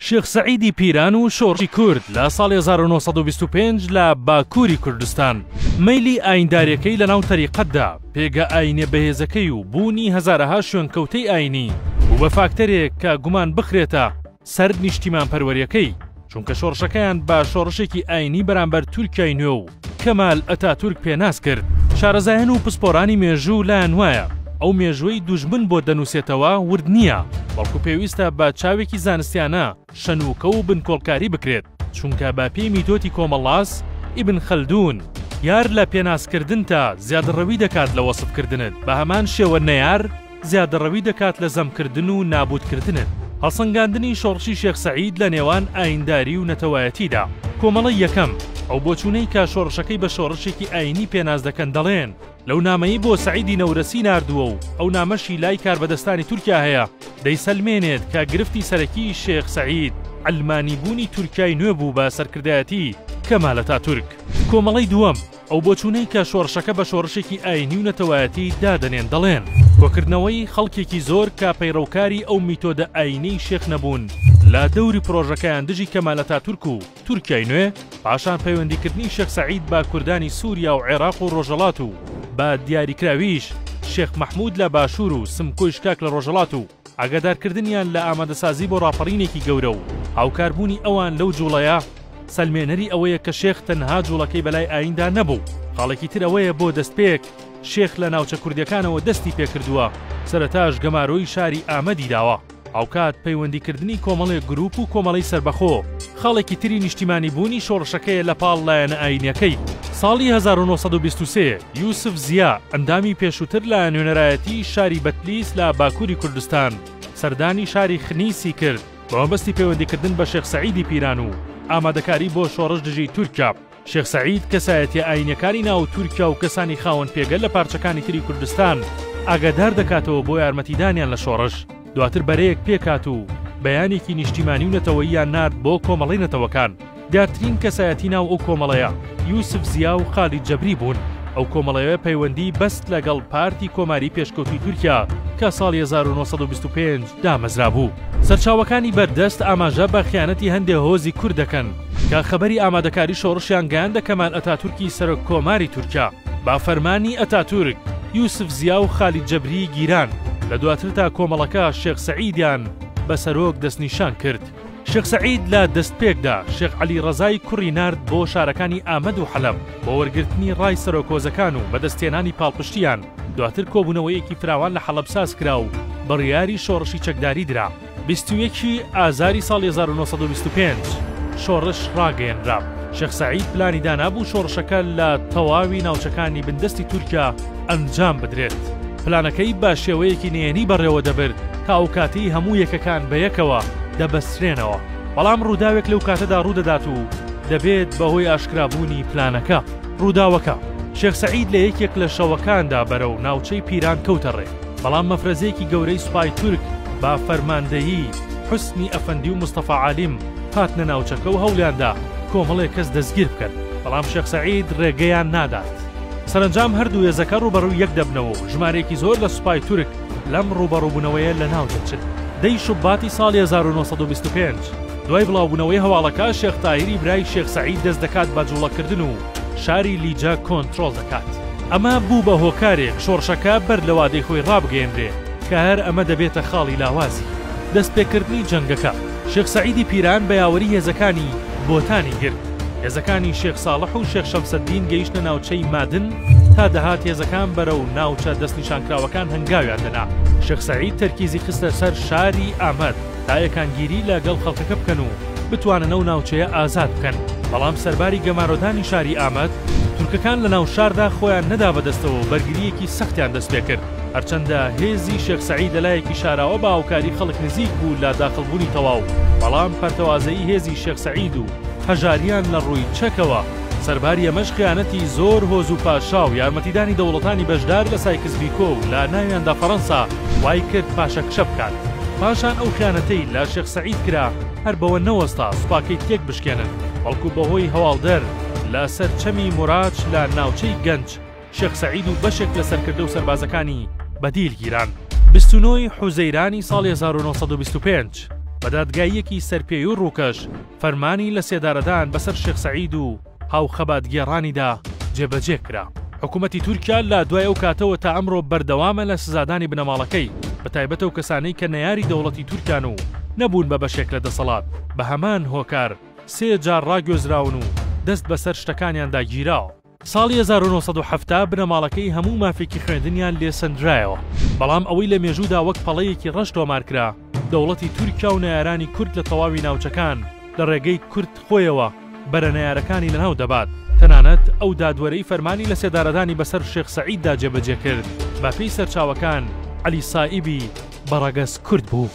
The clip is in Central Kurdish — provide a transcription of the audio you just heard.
شێخ سەعیدی پیران و شۆڕشی کورد لە ساڵی 1925 لە باکووری کوردستان مەیلی ئاینداریەکەی لە ناو تەریقەتدا پێگە ئاینێ بەهێزەکەی و بوونی هەزارەها شوێنکەوتەی ئاینی و بە فاکتەرێک کە گومان بخرێتە سەر نیشتیمان پەروەریەکەی چونکە شۆڕشەکەیان بە شۆڕشێکی ئاینی بەرامبەر تورکیای نوێ و کەمال ئەتاتورک پێناس کرد. شارەزایەن و پسپۆرانی مێژوو لایەن وایە ئەو مێژوەی دوژمن بۆ دەنووسێتەوە ورد نییە، بەڵکو پێویستە بە چاوێکی زانستیانە شەنووکە و بنکۆڵکاری بکرێت، چونکە بە پێی میتۆتی کۆمەڵاس ئیبن خەلدون یار لە پێناسکردن تا زیادڕەوی دەکات لە وەسفکردنت، بە هەمان شێوە نەیار زیادڕەوی دەکات لە زەمکردن و نابودکردنت. هەڵسەنگاندنی شۆڕشی شێخ سەعید لە نێوان ئاینداری و نەتەوایەتیدا. کۆمەڵی یەکەم ئەو بۆچوونەی کە شۆڕشەکەی بە شۆڕشێکی ئاینی پێناز دەکەن دەڵێن لەو نامەیی بۆ سەعیدی نەورەسی ناردووە و ئەو نامەشی لای کاربەدەستانی تورکیا هەیە دەیسەلمێنێت کە گرفتی سەرەکی شێخ سەعید ئەلمانی بوونی تورکیای نوێ بوو بە سەرکردایەتی کەمال ئەتاتورک. کۆمەڵی دووەم ئەو بۆچوونەی کە شۆڕشەکە بە شۆڕشێکی ئاینی و نەتەوایەتی دادەنێن دەڵێن کۆکردنەوەی خەڵکێکی زۆر کە پەیڕەوکاری ئەو میتۆدە ئاینیی شێخ نەبوون لە دەوری پرۆژەکەیان دژی کەمال ئەتاتورک و تورکیای نوێ پاشان پەیوەندیکردنی شێخ سەعید با کوردانی سووریا و عێراق و ڕۆژەڵات و با دیاریکراویش شێخ مەحموود لە باشوور و سمکۆی شکاک لە ڕۆژەڵات و ئاگادارکردنیان لە ئامادەسازی بۆ ڕاپەڕینێکی گەورە و هاوکاربوونی ئەوان لەو جوڵەیە سەلمێنەری ئەوەیە کە شێخ تەنها جوڵەکەی بەلای ئایندا نەبوو، خاڵێکی تر ئەوەیە بۆ دەستپێک شێخ لە ناوچە کوردیەکانەوە دەستی پێکردووە، سەرەتاش گەمارۆی شاری ئامەدی داوە، ئاوکات پەیوەندیکردنی کۆمەڵێک گروپ و کۆمەڵی سربەخۆ. خاڵێکی تری نیشتیمانی بوونی شۆڕشەکەیە لە پاڵ لایەنە ئاینیەکەی. ساڵی 1923 یوسف زیا ئەندامی پێشووتر لە نوێنەرایەتی شاری بەتلیس لە باکووری کوردستان سەردانی شاری خنیسی کرد بە مەبەستی پەیوەندیکردن بە شێخ سەعیدی پیران و ئامادەکاری بۆ شۆڕش دژی تورکیا. شێخ سەعید کەسایەتی ئاینیەکانی ناو تورکیا و کەسانی خاوەن پێگەل لە پارچەکانی تری کوردستان ئاگادار دەکاتەوە بۆ یارمەتیدانیان لە شۆڕش. دواتر بەرەیەک پێکات و بەیانێکی نیشتیمانی و نەتەوەییان نارد بۆ کۆمەڵی نەتەوەکان. دیارترین کەسایەتی ناو ئەو کۆمەڵەیە یوسف زیا و خالید جەبری بوون. ئەو کۆمەڵەیە پەیوەندی بەست لەگەڵ پارتی کۆماری پێشکەوتی تورکیا کە ساڵی 1925 دامەزرا بوو. سەرچاوەکانی بەردەست ئاماژە بە خیانەتی هەندێک هۆزی کورد دەکەن کە خەبەری ئامادەکاری شۆڕشیان گەیاندە کەمال ئەتاتورکی سەرۆک کۆماری تورکیا. با فەرمانی ئەتاتورک یوسف زیا و خالید جەبری گیران لە دواتر تا کۆمەڵەکە شێخ سەعیدیان بە سەرۆک دەستنیشان کرد. شێخ سەعید لە دەستپێکدا شێخ عەلی ڕەزای کوڕی نارد بۆ شارەکانی ئامەد و حەلەب بۆ وەرگرتنی ڕای سەرۆکۆزەکان و بەدەستێنانی پاڵپشتیان. دواتر کۆبوونەوەیەکی فراوان لە حەلەب ساز کرا و بڕیاری شۆڕشی چەکداری درا. 21 ئازاری ساڵی 1925 شۆڕش ڕاگەیەنرا. شێخ سەعید پلانی دانابوو شۆڕشەکە لە تەواوی ناوچەکانی بندەستی تورکیا ئەنجام بدرێت. پلانەکەی بە شێوەیەکی نێنی بەڕێوە دەبرد تا ئەو کاتی هەموو یەکەکان بە یەکەوە دەبەسترێنەوە، بەڵام ڕووداوێک لەو کاتەدا ڕوودەدات و دەبێت بەهۆی ئاشکرابوونی پلانەکە. ڕووداوەکە شێخ سەعید لە یەکێک لە شەوەکاندا بەرەو ناوچەی پیران کەوتە ڕێ، بەڵام مەفرەزەیەکی گەورەی سوپای تورک با فەرماندەیی حوسنی ئەفەندی و مستەفا عالیم هاتنە ناوچەکە و هەوڵیاندا کۆمەڵێک کەس دەستگیر بکەن، بەڵام شێخ سەعید ڕێگەیان نادات. سەرنجام هەردوو ێزەکە ڕوبەڕوو یەک دەبنەوە و ژمارێکی زۆر لە سوپای تورک لەم ڕوبەڕووبوونەوەیە لە ناو دەچن. دەی شوباتی ساڵی 1925 دوای بڵاوبوونەوەی هەواڵەکە شێخ تاهیری برای شێخ سەعید دەست دەکات بە جوڵەکردن و شاری لیجا کۆنتڕۆڵ دەکات. ئەمە بوو بە هۆکارێک شۆڕشەکە بەر لە وادەی خۆی ڕابگەیەنرێ کە هەر ئەمە دەبێتە خاڵی لاوازی دەستپێکردنی جەنگەکە. شێخ سەعیدی پیران بە یاوەری هێزەکانی بۆتانی گرت. هێزەکانی شێخ ساڵح و شێخ شەمسەدین گەیشتە ناوچەی مادن تا دەهات هێزەکان بەرەو ناوچە دەستنیشانکراوەکان هەنگاویان دەنا. شێخ سەعید تەرکیزی خستە سەر شاری ئامەد تا یەکانگیری لەگەڵ خەڵکەکە بکەن و بتوانن ئەو ناوچەیە ئازاد بکەن، بەڵام سەرباری گەمارۆدانی شاری ئامەد تورکەکان لە ناو شاردا خۆیان نەدا بەدەستەوە و بەرگریەکی سەختیان دەست پێ کرد. هەرچەندە هێزی شێخ سەعید لەلایەکی شاراوە بە هاوکاری خەڵک نزیک بوو لە داخڵبوونی تەواو، بەڵام پەرتەوازەیی هێزی شێخ سەعید و هەژاریان لە ڕووی چەکەوە. سەرباری ئەمەش خیانەتی زۆر هۆز و پاشا و یارمەتیدانی دەوڵەتانی بەشدار لە سایکس بیکۆ و لە ناویاندا فەڕەنسا وای کرد پاشە کشە بکات. پاشان ئەو خیانەتەی لە شێخ سەعید کرا هەر بەوە نەوەستا سوپاکەی تێک بشکێنن، بەڵکو بەهۆی هەواڵدەر لە سەرچەمی موراچ لە ناوچەی گەنج شێخ سەعید و بەشێک لە سەرکردە و سەربازەکانی بەدیل گیران. 29 حوزەیرانی ساڵی 1925 بە دادگاییەکی سەرپێی و ڕووکەش فەرمانی لە سێدارەدان بەسەر شێخ سەعید و هاو خەباتگێڕانیدا جێبەجێ کرا. حکوومەتی تورکیا لە دوای ئەو کاتەوە تا ئەمڕۆ بەردەوامە لە سزادانی بنەماڵەکەی بە تایبەتە و کەسانەی کە نەیاری دەوڵەتی تورکان و نەبوون بە بەشێک لە دەسەڵات بە هەمان هۆکار 3 جار ڕاگوێزراون و دەست بەسەر شتەکانیاندا گیراوە. ساڵی 1970 بنەماڵەکەی هەموو مافێکی خوێندنیان لێسەندرایەوە، بەڵام ئەوەی لە مێژوودا وەک پەڵەیەکی ڕەش تۆمارکرا دەوڵەتی تورکیا و نەیارانی کورد لە تەواوی ناوچەکان لە ڕێگەی کورد خۆیەوە بەرە نەیارەکانی لەناو دەبات. تەنانەت ئەو دادوەرەی فەرمانی لە سێدارەدانی بەسەر شێخ سەعیددا جێبەجێ کرد بە پێی سەرچاوەکان عەلی سائیبی بەڕەگەز کورد بوو.